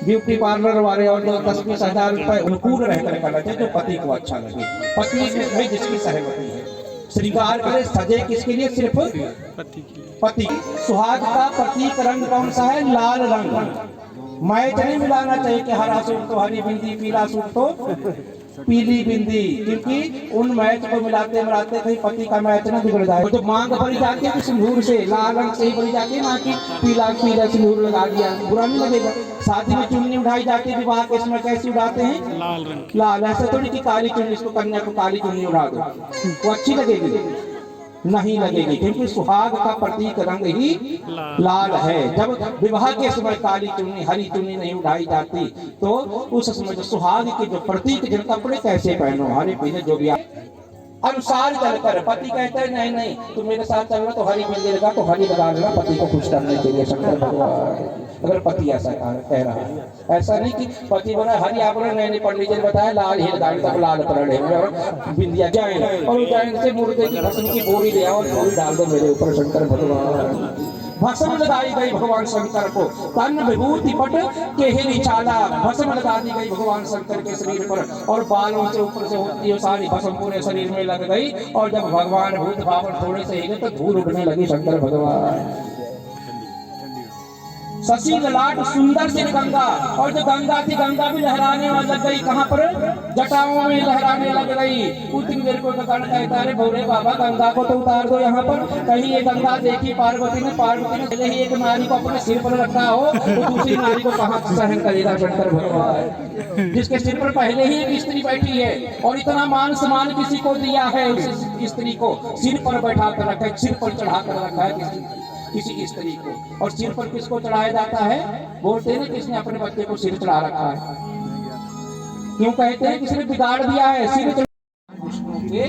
ब्यूटी पार्लर वाले। और जो 10-20 रुपए अनुकूल रहकर करना चाहिए, जो पति को अच्छा लगे, पति में जिसकी सहमति है। श्रृंगार करे, सजे किसके लिए? सिर्फ पति के लिए। पति। सुहाग का प्रतीक रंग कौन सा है? लाल रंग। मैच नहीं मिलाना चाहिए कि हरा सूट तो हरी बिंदी, पीला सूट तो पीली बिंदी, क्योंकि उन मैच को मिलाते मिलाते कहीं पति का मैच ना बिगड़ जाए। तो मांग भरी जाती है सिंदूर से, लाल रंग से ही भरी जाती है, ना कि पीला सिंदूर लगा दिया, बुरा नहीं लगेगा। शादी में चुन्नी उठाई जाती है, विवाह के समय कैसी उठाते हैं? लाल रंग। लाल। ऐसे थोड़ी कि काली चुन्नी, इसको कन्या को काली चुन्नी उड़ा दो, वो अच्छी लगेगी? नहीं लगेगी, क्योंकि सुहाग का प्रतीक रंग ही लाल है। जब विवाह के समय काली चुन्नी, हरी चुन्नी नहीं उठाई जाती, तो उस समय जो सुहाग के जो प्रतीक, जो कपड़े कैसे पहनो, हरे पीले जो भी अनुसार चलकर। पति कहते हैं नहीं नहीं तुम मेरे साथ चल रहा तो हरी बिंदी लगा, तो हरी लगा लेना, पति को खुश करने के लिए शंकर भगवान। अगर पति ऐसा कह रहा है, ऐसा नहीं कि पति बोला हरी, आप बोले नहीं, पंडित जी ने बताया लाल ही लगाने, तब लाल पड़े और बिंदिया जाए, और जाए से मुर्दे की भस्म की बोरी ले आओ और बोरी डाल दो मेरे ऊपर शंकर भगवान। भस्म लगाई गई भगवान शंकर को, तन विभूति पट केहरी चाला, भस्म लगा दी गई भगवान शंकर के शरीर पर, और बालों से ऊपर से होती है सारी भस्म पूरे शरीर में लग गई। और जब भगवान भूत भावन थोड़े से हिले तो धूल उड़ने लगी शंकर भगवान। शशि ललाट सुंदर से गंगा, और जो गंगा थी, गंगा भी लहराने लग गई। कहाँ पर? जटाओं में लहराने लग गई। उतनी देर को कहता है भोले बाबा गंगा को तो उतार दो यहाँ पर। कहीं ये गंगा देखी पार्वती ने पहले ही एक नारी को अपने सिर पर रखा हो, तो दूसरी नारी को कहाँ सहन करेगा शंकर भगवान, जिसके सिर पर पहले ही एक स्त्री बैठी है। और इतना मान सम्मान किसी को दिया है, उस स्त्री को सिर पर बैठा कर रखा है, सिर पर चढ़ा कर रखा है किसी स्त्री को। और सिर पर किसको चढ़ाया जाता है? बोलते हैं किसने अपने बच्चे को सिर चढ़ा रखा है। क्यों कहते हैं? किसने बिगाड़ दिया है सिर। विष्णु के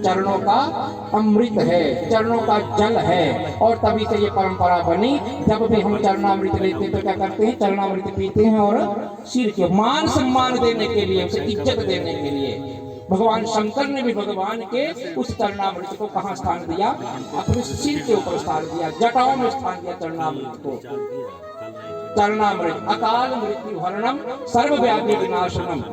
चरणों का अमृत है, चरणों का जल है, और तभी से ये परंपरा बनी। जब भी हम चरणामृत लेते तो क्या करते हैं? चरणामृत पीते हैं, और सिर के मान सम्मान देने के लिए, उसे इज्जत देने के लिए। भगवान शंकर ने भी भगवान के उस चरणामृत को कहाँ स्थान दिया? अपने सिर के ऊपर स्थान दिया, जटाओं में स्थान दिया चरणामृत को। चरणामृत अकाल मृत्यु हरणम सर्वव्याधि विनाशनम,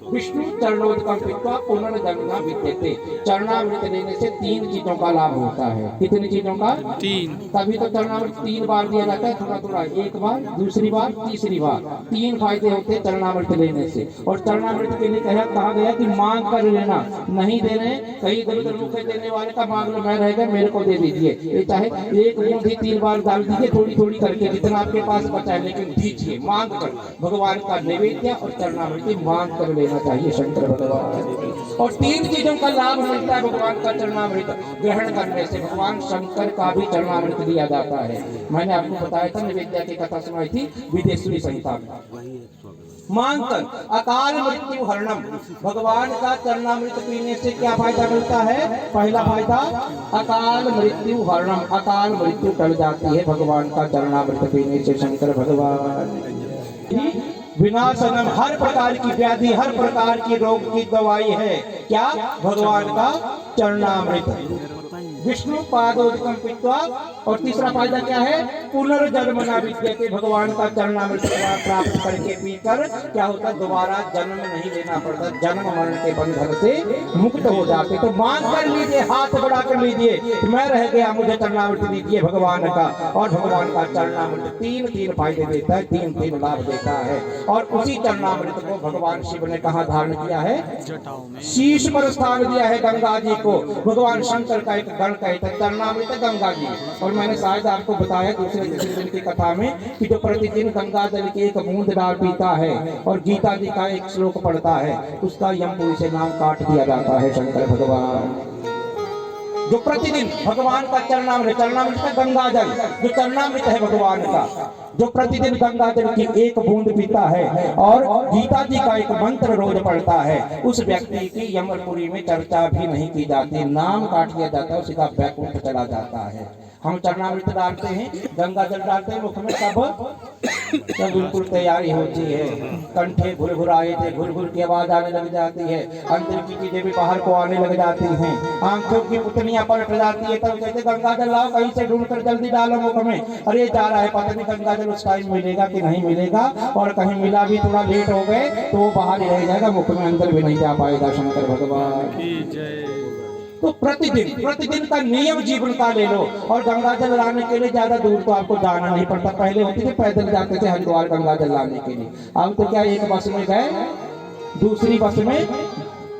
विष्णु चरणोदकम पीत्वा पुनर्जन्म विद्यते। चरणामृत लेने से 3 चीजों का लाभ होता है। कितनी चीजों का? 3। तभी तो चरणामृत 3 बार दिया जाता है, थोड़ा थोड़ा, एक बार, दूसरी बार, तीसरी बार। 3 फायदे होते हैं चरणामृत लेने से। और चरणामृत के लिए कहा गया कि मांग कर लेना, नहीं देने कहीं इधर उधर मुखे देने वाले का मांग लो, मैं रह गया मेरे को दे दीजिए। ये चाहे एक बूंद ही 3 बार डाल दीजिए, थोड़ी थोड़ी करके, जितना आपके पास बचा है, लेकिन दीजिए मांग कर। भगवान का नैवेद्य और चरणामृत मांग कर लेना चाहिए शंकर भगवान। और 3 चीजों का लाभ मिलता है भगवान का चरणामृत ग्रहण करने से। भगवान शंकर का भी चरणामृत दिया जाता है। मैंने आपको बताया था, निवेद्या की कथा सुनाई थी विदेशी संहिता में। मांग कर अकाल मृत्यु हरणम, भगवान का चरणामृत पीने से क्या फायदा मिलता है? पहला फायदा अकाल मृत्यु हरणम, अकाल मृत्यु टल जाती है भगवान का चरणामृत पीने से शंकर भगवान। विनाशनम, हर प्रकार की व्याधि, हर प्रकार की रोग की दवाई है क्या? भगवान का चरणामृत। विष्णु पादोदकम पीत्वा। और तीसरा फायदा क्या है, पुनर्जन्म न विद्यते, भगवान का चरणामृत प्राप्त करके पीकर क्या होता, दोबारा जन्म नहीं लेना पड़ता, जन्म मरण के बंधन से मुक्त हो जाते। तो मांग कर लीजिए, हाथ बढ़ा कर लीजिए, मैं रह गया, मुझे चरणामृत दीजिए भगवान का। और भगवान का चरणामृत तीन फायदे देता है, तीन लाभ देता है। और उसी चरणामृत को भगवान शिव ने कहाँ धारण किया है, जटाओं में, शीश पर स्थान दिया है गंगा जी को। भगवान शंकर का एक गण कहते हैं चरणामृत गंगा जी। और मैंने शायद आपको बताया दूसरे दिन की कथा में कि जो प्रतिदिन गंगा जल की एक बूंद डाल पीता है और गीता जी का एक श्लोक पढ़ता है, उसका यमपुरी से नाम काट दिया जाता है शंकर भगवान। जो प्रतिदिन भगवान का चरणामृत है गंगा जल, जो चरणामृत है भगवान का, जो प्रतिदिन गंगा जल की एक बूंद पीता है और गीता जी का एक मंत्र रोज पढ़ता है, उस व्यक्ति की यमपुरी में चर्चा भी नहीं की जाती, नाम काट दिया जाता है, सीधा बैकुंठ चला जाता है। हम चरणामृत डालते हैं, गंगा जल डालते हैं मुख में, तब बिल्कुल तैयारी होती है, कंठे घुरघुराए थे, घुर की आवाज आने लग जाती है, अंदर की चीजें भी बाहर को आने लग जाती हैं, आंखों की पुतलियां पलट जाती है। तब कहते गंगा जल लाओ, कहीं से ढूंढ कर जल्दी डालो मुख में। अरे जा रहा है, पता नहीं गंगा जल उस टाइम मिलेगा कि नहीं मिलेगा, और कहीं मिला भी थोड़ा लेट हो गए तो वो बाहर ही रह जाएगा, मुख में अंदर भी नहीं जा पाएगा शंकर भगवान की जय। तो प्रतिदिन का नियम जीवन का ले लो। और गंगा जल लाने के लिए ज्यादा दूर तो आपको जाना नहीं पड़ता, पहले होती थी पैदल जाते थे हरिद्वार गंगा जल लाने के लिए, अब तो क्या एक बस में गए, दूसरी बस में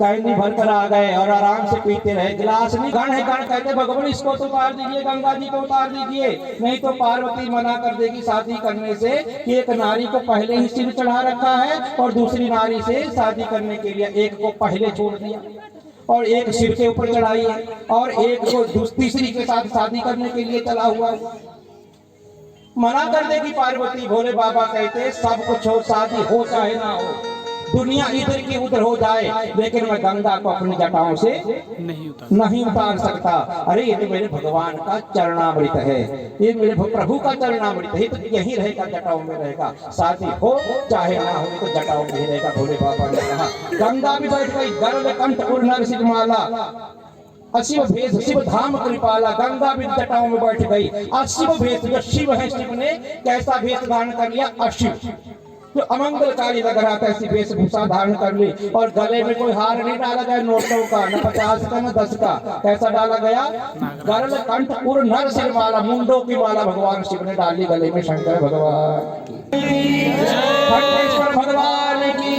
कैनी भर कर आ गए और आराम से पीते रहे। गिलास नहीं, गण है, गण कहते भगवान इसको तो उतार दीजिए, गंगा जी को उतार दीजिए, नहीं तो पार्वती मना कर देगी शादी करने से कि एक नारी को पहले ही सिर चढ़ा रखा है और दूसरी नारी से शादी करने के लिए एक को पहले छोड़ दिया और एक सिर के ऊपर चढ़ाई है और एक को तीसरी के साथ शादी करने के लिए चला हुआ है। मना कर देगी पार्वती, भोले बाबा कहते सब कुछ हो, शादी हो चाहे ना हो, दुनिया इधर की उधर हो जाए, लेकिन मैं गंगा को अपनी जटाओं से नहीं उतार सकता। अरे ये तो मेरे भगवान का चरणामृत है, ये मेरे प्रभु का चरणामृत है, तो यही रहेगा, जटाओं में रहेगा, शादी हो चाहे ना हो तो जटाओं में ही रहेगा। भोले बाबा ने कहा, गंगा भी बैठ गई, गरुड़ कंठ उर नरसिंह माला, अशिव भेष शिव धाम कृपाला, गंगा भी जटाओं में बैठ गई। अशिव भेष, जो शिव है, शिव ने कैसा भेष धारण कर लिया, अशिव, जो अमंगलकारी लग रहा था, ऐसी वेशभूषा धारण कर ली। और गले में कोई हार नहीं डाला गया नोटों का, न 50 का न 10 का, कैसा डाला गया, गरुड़ कंठ उर नरसिंह माला, मुंडों की माला भगवान शिव ने डाली गले में। शंकर भगवान भगवान की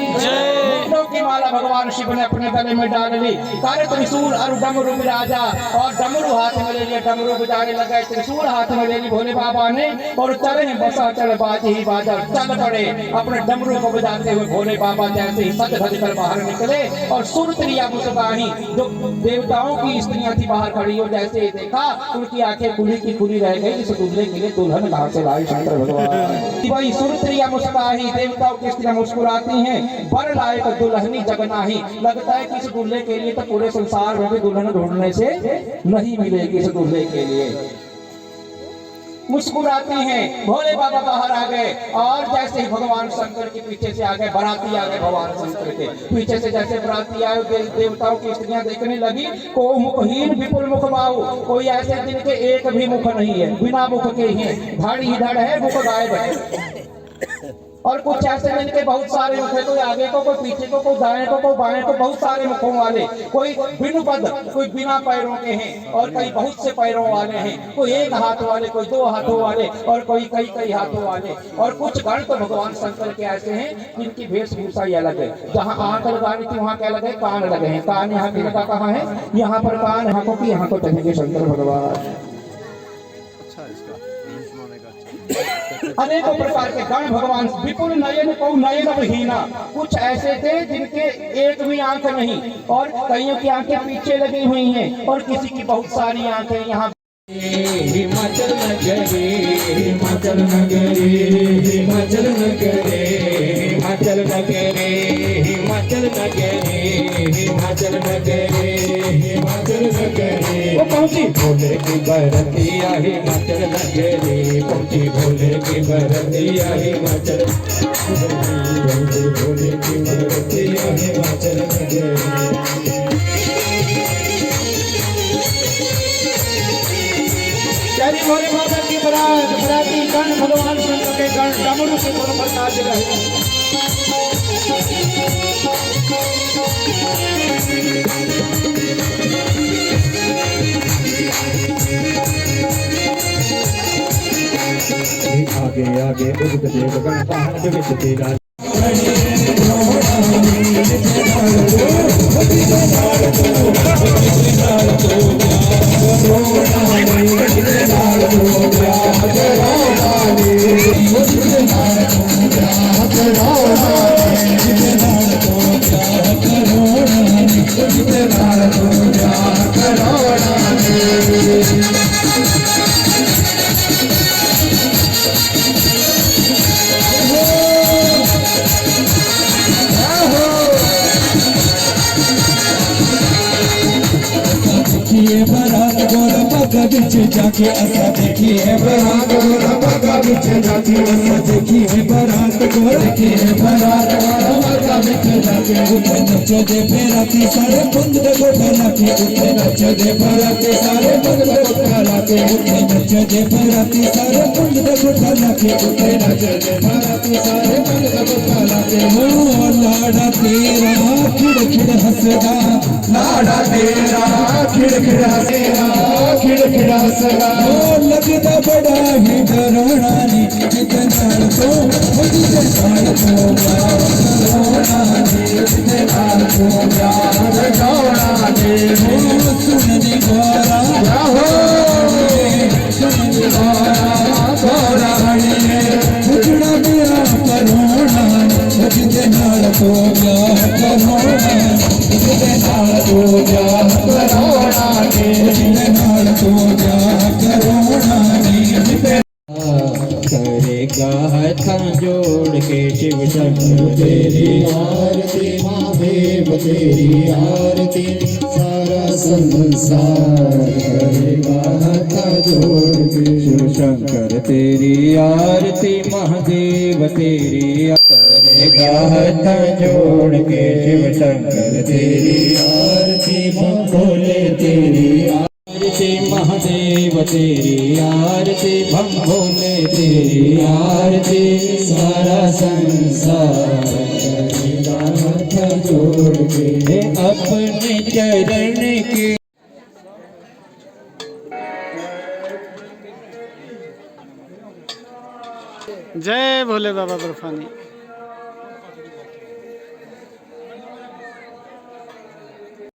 मुंडों की माला भगवान शिव ने अपने गले में डाल ली। कर त्रिशूल और डमरू राजा, और डमरू हाथ में ले लिया, डमरू बजाने लगे, त्रिशूल हाथ में ले ली भोले बाबा ने, और चले बसा चल बाजी ही बाजा, चल पड़े अपने डमरू को बजाते हुए। भोले बाबा जैसे ही सज धज कर बाहर निकले और सुरत्रिया मुस्काही, जो देवताओं की स्त्रियां थी बाहर खड़ी हो, जैसे ही देखा उनकी आंखें खुली की खुली रह गई, इस दूल्हे के लिए दुल्हन कहां से लाई। शंकर भगवान वही सुरत्रिया मुस्काही, देवताओं की स्त्रियां मुस्कुराती हैं, बर लायक दुल्हनी जगनाही। लगता है कि इस दूल्हे के लिए तो पूरे संसार में भी दुल्हन ढूंढने से नहीं मिलेगी, इस दूल्हे के लिए मुस्कुराती हैं। भोले बाबा बाहर आ गए और जैसे ही भगवान शंकर के पीछे से आ गए, बाराती आ गए भगवान शंकर के पीछे से, जैसे बाराती आए, देवताओं की स्त्रियां देखने लगी, को मुखहीन विपुल मुख बाहु, कोई ऐसे जिनके एक भी मुख नहीं है, बिना मुख के ही है, धड़ ही धड़ है, मुख गायब है। और कुछ ऐसे जिनके बहुत सारे मुख है, कोई आगे को, कोई पीछे को, कोई दाएं को, कोई बाएं को, बहुत सारे मुखों वाले, कोई बिनु पद, कोई बिना पैरों के हैं, और कई बहुत से पैरों वाले हैं, कोई एक हाथ वाले, कोई 2 हाथों वाले, और कोई कई हाथों वाले। और कुछ गण तो भगवान शंकर के ऐसे हैं जिनकी वेशभूषा ही अलग है। जहाँ आंख लगानी थी वहाँ क्या लगे, कान लगे हैं, कान यहाँ की लगा कहाँ है, यहाँ पर कान, आंखों की यहाँ को चलेंगे शंकर भगवान। अनेकों प्रकार के गण भगवान, विपुल नयन को नयन विहीना, कुछ ऐसे थे जिनके एक भी आंख नहीं, और कईयों की आंखें पीछे लगी हुई हैं, और किसी की बहुत सारी आंखें यहाँ। हिमाचल नगरी, हिमाचल नगरी, हिमाचल नगरी, हिमाचल नगरी, हिमाचल नगरी, हिमाचल नगरी, हिमाचल नगरी। वो पहुंची भोले की बरतिया, हिमाचल नगरी पहुंची, भोले की बरतिया, हिमाचल, भोले की बरतिया, हिमाचल नगरी। भोले बाबा की बरात बराती गण भगवान शंकर के गण डमरू के दोनों पर ताज रहे। आगे आगे उगत देव गण पहाड़ विच तेरा देखिए बारात गोरा बागा बिच जाके असा देखिए बारात गोरा बागा बिच जाके असा देखिए बारात गोरा देखिए बारात गोरा बागा बिच जाके उठे नचो दे फेराती सारे बंद दे गोठा लाके उठे नचो दे फेराती सारे बंद दे गोठा लाके उठे नचो दे फेराती सारे बंद दे गोठा लाके उठे नचो दे फेराती सारे बंद दे गोठा लाके हो लाड़ा तेरा खिड़ हंसदा लाड़ा तेरा खिड़ हंसेगा खिड़ हंसगा ओ लगता बड़ा ही डराना नी जिते नाल तो प्यार करोना नी जिते नाल तो प्यार करोना नी सुननी गोरा हो सुननी गोरा हणिए उजड़ा मेरा करोना जिते नाल तो प्यार करोना जिते नाल तो प्यार करोना जिते नाल तो प्यार करोना करेगा हाथ जोड़ के शिव शंकर तेरी आरती महादेव तेरी आरती सारा संसार करेगा हाथ जोड़ के शिव शंकर तेरी आरती महादेव तेरी करेगा हाथ जोड़ के शिव शंकर तेरी आरती भोले तेरी आरती महादेव तेरी आरती भोले तेरी आरती सारा संसार करेगा हाथ जोड़ के अपने चरण के। जय भोले बाबा बर्फानी।